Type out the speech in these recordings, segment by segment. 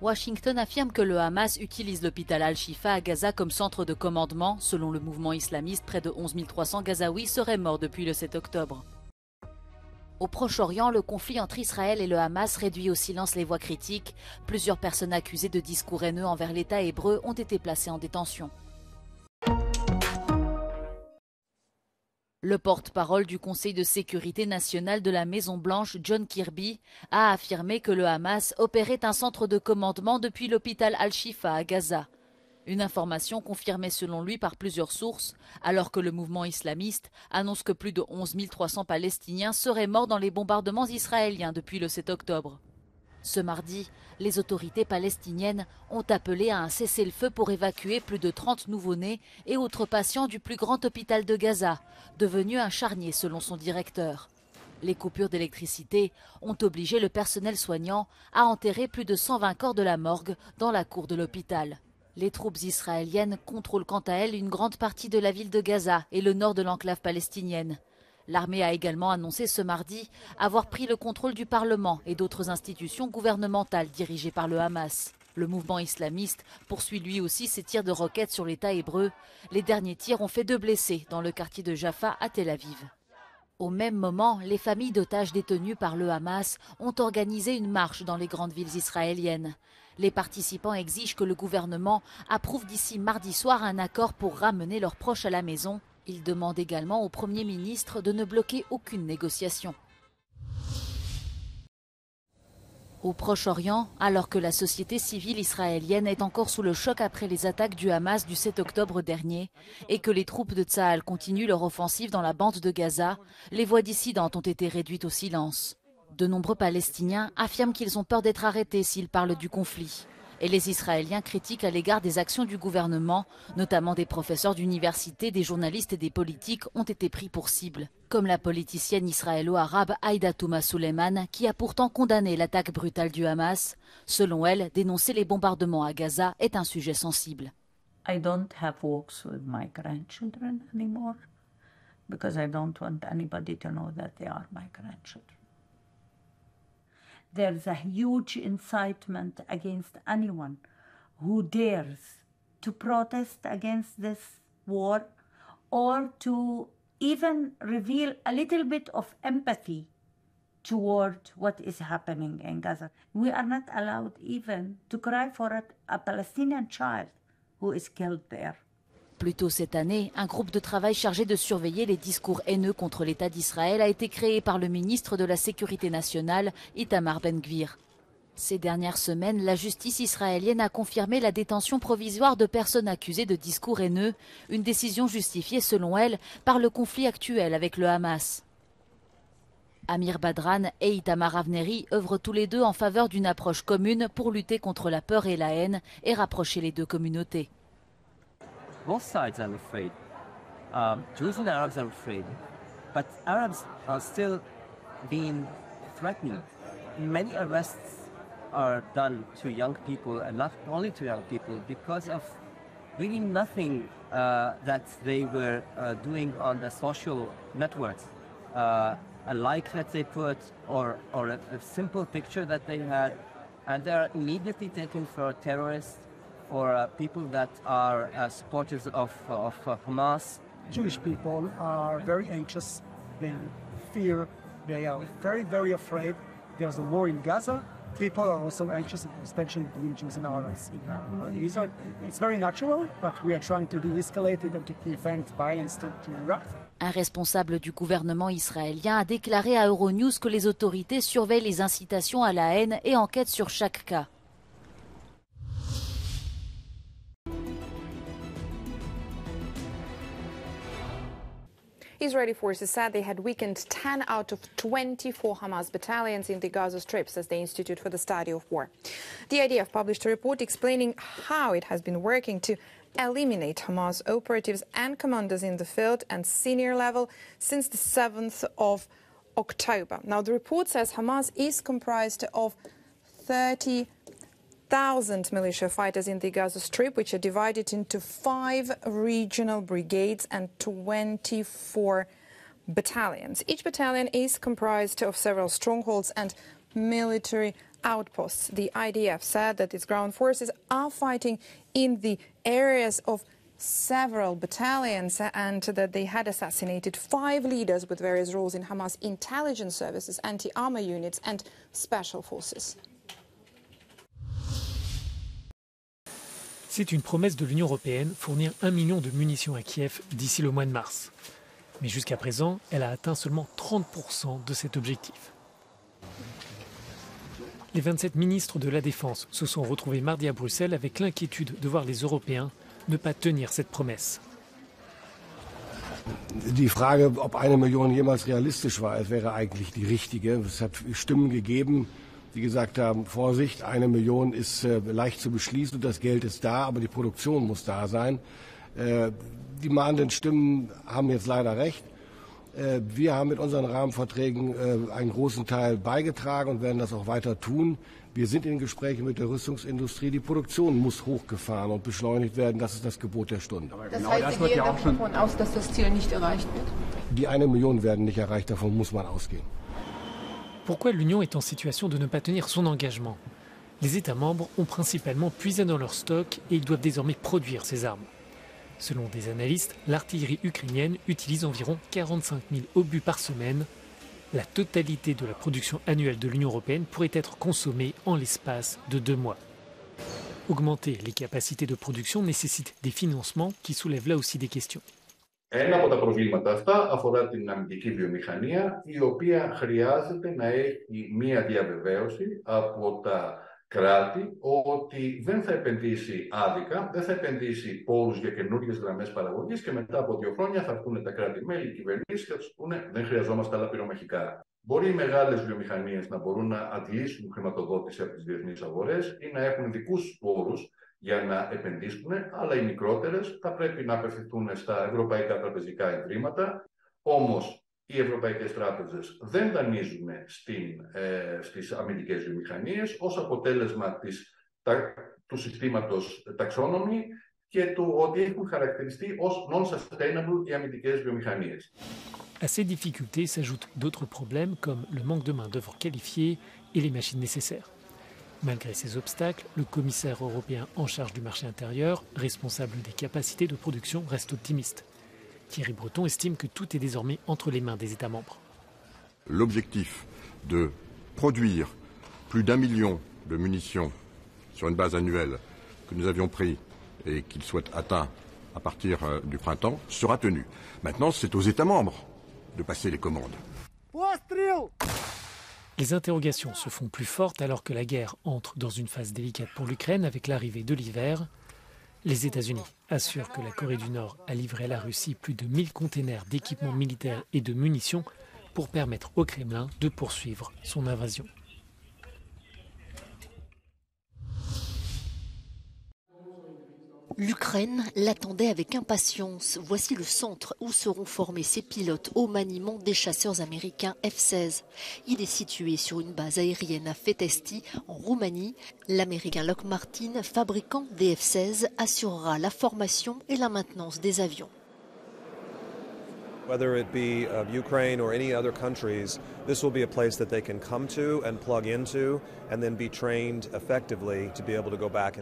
Washington affirme que le Hamas utilise l'hôpital Al-Shifa à Gaza comme centre de commandement. Selon le mouvement islamiste, près de 11 300 Gazaouis seraient morts depuis le 7 octobre. Au Proche-Orient, le conflit entre Israël et le Hamas réduit au silence les voix critiques. Plusieurs personnes accusées de discours haineux envers l'État hébreu ont été placées en détention. Le porte-parole du Conseil de sécurité nationale de la Maison-Blanche, John Kirby, a affirmé que le Hamas opérait un centre de commandement depuis l'hôpital Al-Shifa à Gaza. Une information confirmée selon lui par plusieurs sources, alors que le mouvement islamiste annonce que plus de 11 300 Palestiniens seraient morts dans les bombardements israéliens depuis le 7 octobre. Ce mardi, les autorités palestiniennes ont appelé à un cessez-le-feu pour évacuer plus de 30 nouveau-nés et autres patients du plus grand hôpital de Gaza, devenu un charnier selon son directeur. Les coupures d'électricité ont obligé le personnel soignant à enterrer plus de 120 corps de la morgue dans la cour de l'hôpital. Les troupes israéliennes contrôlent quant à elles une grande partie de la ville de Gaza et le nord de l'enclave palestinienne. L'armée a également annoncé ce mardi avoir pris le contrôle du Parlement et d'autres institutions gouvernementales dirigées par le Hamas. Le mouvement islamiste poursuit lui aussi ses tirs de roquettes sur l'État hébreu. Les derniers tirs ont fait 2 blessés dans le quartier de Jaffa à Tel Aviv. Au même moment, les familles d'otages détenus par le Hamas ont organisé une marche dans les grandes villes israéliennes. Les participants exigent que le gouvernement approuve d'ici mardi soir un accord pour ramener leurs proches à la maison. Ils demandent également au Premier ministre de ne bloquer aucune négociation. Au Proche-Orient, alors que la société civile israélienne est encore sous le choc après les attaques du Hamas du 7 octobre dernier et que les troupes de Tsahal continuent leur offensive dans la bande de Gaza, les voix dissidentes ont été réduites au silence. De nombreux Palestiniens affirment qu'ils ont peur d'être arrêtés s'ils parlent du conflit. Et les Israéliens critiquent à l'égard des actions du gouvernement, notamment des professeurs d'université, des journalistes et des politiques ont été pris pour cible, comme la politicienne israélo-arabe Aïda Touma Suleiman, qui a pourtant condamné l'attaque brutale du Hamas. Selon elle, dénoncer les bombardements à Gaza est un sujet sensible. I don't have walks with my grandchildren anymore because I don't want anybody to know that they are my grandchildren. There's a huge incitement against anyone who dares to protest against this war or to even reveal a little bit of empathy toward what is happening in Gaza. We are not allowed even to cry for a Palestinian child who is killed there. Plus tôt cette année, un groupe de travail chargé de surveiller les discours haineux contre l'État d'Israël a été créé par le ministre de la Sécurité nationale, Itamar Ben-Gvir. Ces dernières semaines, la justice israélienne a confirmé la détention provisoire de personnes accusées de discours haineux, une décision justifiée selon elle par le conflit actuel avec le Hamas. Amir Badran et Itamar Avneri œuvrent tous les deux en faveur d'une approche commune pour lutter contre la peur et la haine et rapprocher les deux communautés. Both sides, I'm afraid. Jews and Arabs are afraid. But Arabs are still being threatened. Many arrests are done to young people, and not only to young people, because of really nothing that they were doing on the social networks. A like that they put, or a simple picture that they had, and they're immediately taken for terrorists, or people that are supporters of Hamas. Jewish people are very anxious, they fear, they are very, very afraid. There's a war in Gaza. People are also anxious, especially between Jews and Arabs. It's very natural, but we are trying to de-escalate it and to prevent violence to erupt. Un responsable du gouvernement israélien a déclaré à Euronews que les autorités surveillent les incitations à la haine et enquêtent sur chaque cas. Israeli forces said they had weakened 10 out of 24 Hamas battalions in the Gaza Strip, says the Institute for the Study of War. The IDF published a report explaining how it has been working to eliminate Hamas operatives and commanders in the field and senior level since the 7th of October. Now, the report says Hamas is comprised of 30,000 militia fighters in the Gaza Strip, which are divided into 5 regional brigades and 24 battalions. Each battalion is comprised of several strongholds and military outposts. The IDF said that its ground forces are fighting in the areas of several battalions and that they had assassinated 5 leaders with various roles in Hamas intelligence services, anti-armor units and special forces. C'est une promesse de l'Union européenne, fournir 1 million de munitions à Kiev d'ici le mois de mars. Mais jusqu'à présent, elle a atteint seulement 30% de cet objectif. Les 27 ministres de la Défense se sont retrouvés mardi à Bruxelles avec l'inquiétude de voir les Européens ne pas tenir cette promesse. Die Frage, ob 1 Million jemals realistisch war, wäre eigentlich die richtige. Es hat Stimmen gegeben, die gesagt haben, Vorsicht, 1 Million ist leicht zu beschließen und das Geld ist da, aber die Produktion muss da sein. Die mahnenden Stimmen haben jetzt leider recht. Wir haben mit unseren Rahmenverträgen einen großen Teil beigetragen und werden das auch weiter tun. Wir sind in Gesprächen mit der Rüstungsindustrie. Die Produktion muss hochgefahren und beschleunigt werden. Das ist das Gebot der Stunde. Das heißt, Sie gehen davon aus, dass das Ziel nicht erreicht wird? Die 1 Million werden nicht erreicht, davon muss man ausgehen. Pourquoi l'Union est en situation de ne pas tenir son engagement? Les États membres ont principalement puisé dans leur stock et ils doivent désormais produire ces armes. Selon des analystes, l'artillerie ukrainienne utilise environ 45 000 obus par semaine. La totalité de la production annuelle de l'Union européenne pourrait être consommée en l'espace de 2 mois. Augmenter les capacités de production nécessite des financements qui soulèvent là aussi des questions. Ένα από τα προβλήματα αυτά αφορά την αμυντική βιομηχανία, η οποία χρειάζεται να έχει μία διαβεβαίωση από τα κράτη ότι δεν θα επενδύσει άδικα, δεν θα επενδύσει πόρους για καινούργιες γραμμές παραγωγής και μετά από 2 χρόνια θα έρθουν τα κράτη-μέλη, οι κυβερνήσεις και θα τους πούνε δεν χρειαζόμαστε άλλα πυρομαχικά. Μπορεί οι μεγάλες βιομηχανίες να μπορούν να αντλήσουν χρηματοδότηση από τις διεθνείς αγορές ή να έχουν δικούς πόρους για να επενδύσουν, αλλά οι μικρότερες θα πρέπει να απευθυνθούν στα ευρωπαϊκά τραπεζικά ιδρύματα. Όμως, οι ευρωπαϊκές τράπεζες δεν δανείζουν στις αμυντικές βιομηχανίες ως αποτέλεσμα του συστήματος taxonomy και του ότι έχουν χαρακτηριστεί ως non-sustainable οι αμυντικές βιομηχανίες. À ces difficultés s'ajoutent d'autres problèmes comme le manque de main-d'œuvre qualifiée et les machines nécessaires. Malgré ces obstacles, le commissaire européen en charge du marché intérieur, responsable des capacités de production, reste optimiste. Thierry Breton estime que tout est désormais entre les mains des États membres. L'objectif de produire plus d'1 million de munitions sur une base annuelle que nous avions pris et qu'il soit atteint à partir du printemps sera tenu. Maintenant, c'est aux États membres de passer les commandes. Les interrogations se font plus fortes alors que la guerre entre dans une phase délicate pour l'Ukraine avec l'arrivée de l'hiver. Les États-Unis assurent que la Corée du Nord a livré à la Russie plus de 1000 containers d'équipements militaires et de munitions pour permettre au Kremlin de poursuivre son invasion. L'Ukraine l'attendait avec impatience. Voici le centre où seront formés ces pilotes au maniement des chasseurs américains F-16. Il est situé sur une base aérienne à Fetesti, en Roumanie. L'américain Lockheed Martin, fabricant des F-16, assurera la formation et la maintenance des avions. Whether it be Ukraine or any other countries, this will be a place that they can come to and plug into and then be trained effectively to be able to go back.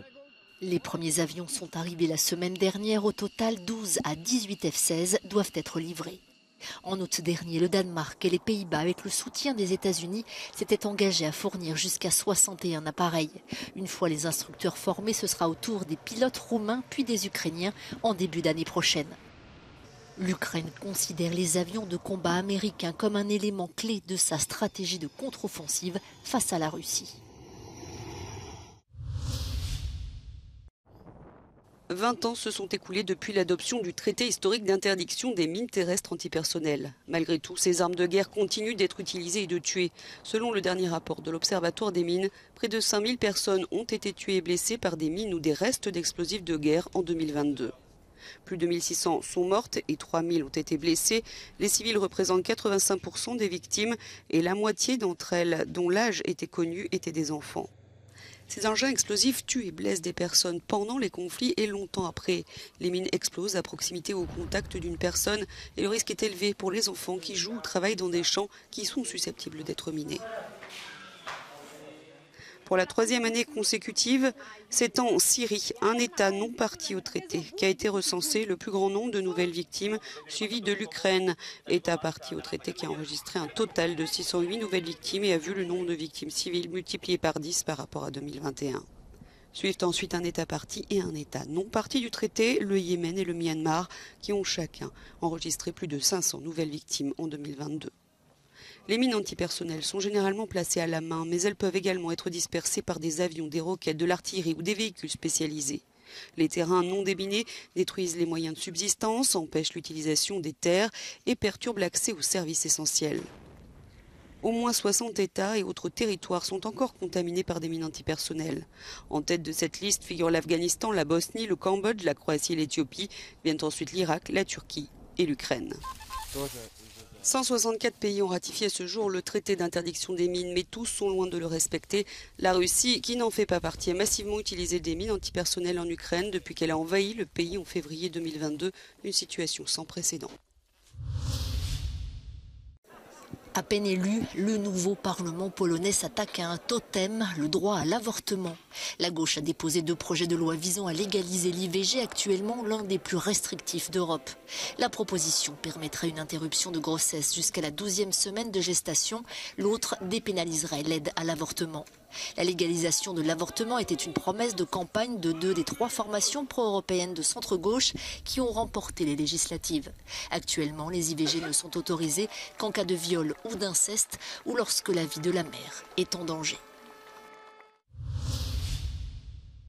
Les premiers avions sont arrivés la semaine dernière. Au total, 12 à 18 F-16 doivent être livrés. En août dernier, le Danemark et les Pays-Bas, avec le soutien des États-Unis, s'étaient engagés à fournir jusqu'à 61 appareils. Une fois les instructeurs formés, ce sera au tour des pilotes roumains puis des Ukrainiens en début d'année prochaine. L'Ukraine considère les avions de combat américains comme un élément clé de sa stratégie de contre-offensive face à la Russie. 20 ans se sont écoulés depuis l'adoption du traité historique d'interdiction des mines terrestres antipersonnelles. Malgré tout, ces armes de guerre continuent d'être utilisées et de tuer. Selon le dernier rapport de l'Observatoire des mines, près de 5000 personnes ont été tuées et blessées par des mines ou des restes d'explosifs de guerre en 2022. Plus de 1600 sont mortes et 3000 ont été blessées. Les civils représentent 85% des victimes et la moitié d'entre elles, dont l'âge était connu, étaient des enfants. Ces engins explosifs tuent et blessent des personnes pendant les conflits et longtemps après. Les mines explosent à proximité ou au contact d'une personne et le risque est élevé pour les enfants qui jouent ou travaillent dans des champs qui sont susceptibles d'être minés. Pour la troisième année consécutive, c'est en Syrie, un État non parti au traité, qu'a été recensé le plus grand nombre de nouvelles victimes, suivi de l'Ukraine, État parti au traité qui a enregistré un total de 608 nouvelles victimes et a vu le nombre de victimes civiles multiplié par 10 par rapport à 2021. Suivent ensuite un État parti et un État non parti du traité, le Yémen et le Myanmar, qui ont chacun enregistré plus de 500 nouvelles victimes en 2022. Les mines antipersonnelles sont généralement placées à la main, mais elles peuvent également être dispersées par des avions, des roquettes, de l'artillerie ou des véhicules spécialisés. Les terrains non déminés détruisent les moyens de subsistance, empêchent l'utilisation des terres et perturbent l'accès aux services essentiels. Au moins 60 États et autres territoires sont encore contaminés par des mines antipersonnelles. En tête de cette liste figurent l'Afghanistan, la Bosnie, le Cambodge, la Croatie et l'Éthiopie. Viennent ensuite l'Irak, la Turquie et l'Ukraine. 164 pays ont ratifié à ce jour le traité d'interdiction des mines, mais tous sont loin de le respecter. La Russie, qui n'en fait pas partie, a massivement utilisé des mines antipersonnelles en Ukraine depuis qu'elle a envahi le pays en février 2022, une situation sans précédent. À peine élu, le nouveau Parlement polonais s'attaque à un totem, le droit à l'avortement. La gauche a déposé 2 projets de loi visant à légaliser l'IVG, actuellement l'un des plus restrictifs d'Europe. La proposition permettrait une interruption de grossesse jusqu'à la 12e semaine de gestation. L'autre dépénaliserait l'aide à l'avortement. La légalisation de l'avortement était une promesse de campagne de 2 des 3 formations pro-européennes de centre-gauche qui ont remporté les législatives. Actuellement, les IVG ne sont autorisées qu'en cas de viol ou d'inceste ou lorsque la vie de la mère est en danger.